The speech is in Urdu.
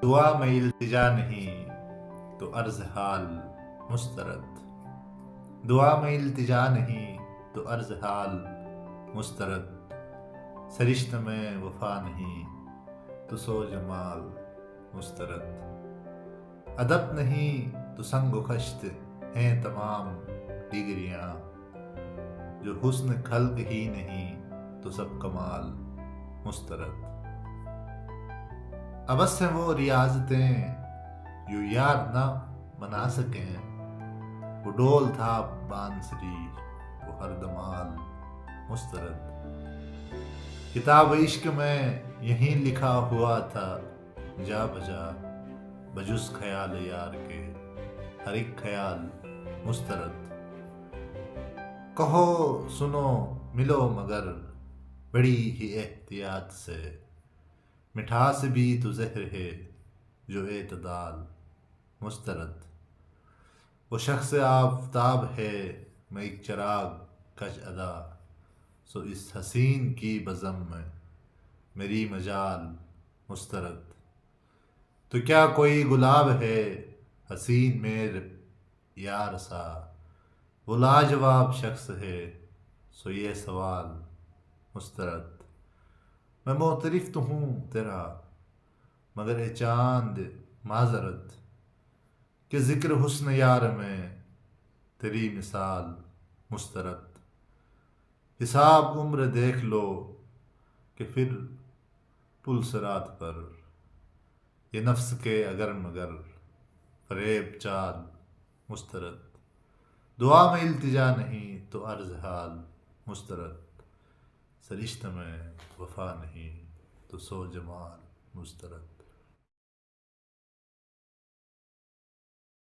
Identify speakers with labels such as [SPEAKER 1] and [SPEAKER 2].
[SPEAKER 1] دعا میں التجا نہیں تو عرض حال مسترد، دعا میں التجا نہیں تو عرض حال مسترد، سرشت میں وفا نہیں تو سو جمال مسترد، ادب نہیں تو سنگ و خشت ہیں تمام ڈگریاں، جو حسن خلق ہی نہیں تو سب کمال مسترد، ابس ہیں وہ ریاضتیں جو یار نہ بنا سکیں، وہ ڈول تھا بانسری وہ ہر دمال مسترد، کتاب عشق میں یہیں لکھا ہوا تھا جا بجا، بجز خیال یار کے ہر ایک خیال مسترد، کہو سنو ملو مگر بڑی ہی احتیاط سے، مٹھاس بھی تو زہر ہے جو اعتدال مسترد، وہ شخص آفتاب ہے میں ایک چراغ کج ادا، سو اس حسین کی بزم میں میری مجال مسترد، تو کیا کوئی گلاب ہے حسین میر یار سا، وہ لاجواب شخص ہے سو یہ سوال مسترد، میں معترف تو ہوں تیرا مگر اے چاند معذرت، کہ ذکر حسن یار میں تیری مثال مسترد، حساب عمر دیکھ لو کہ پھر پل صراط پر، یہ نفس کے اگر مگر فریب چال مسترد، دعا میں التجا نہیں تو عرض حال مسترد، سرشت میں وفا نہیں تو سو جمال مسترد۔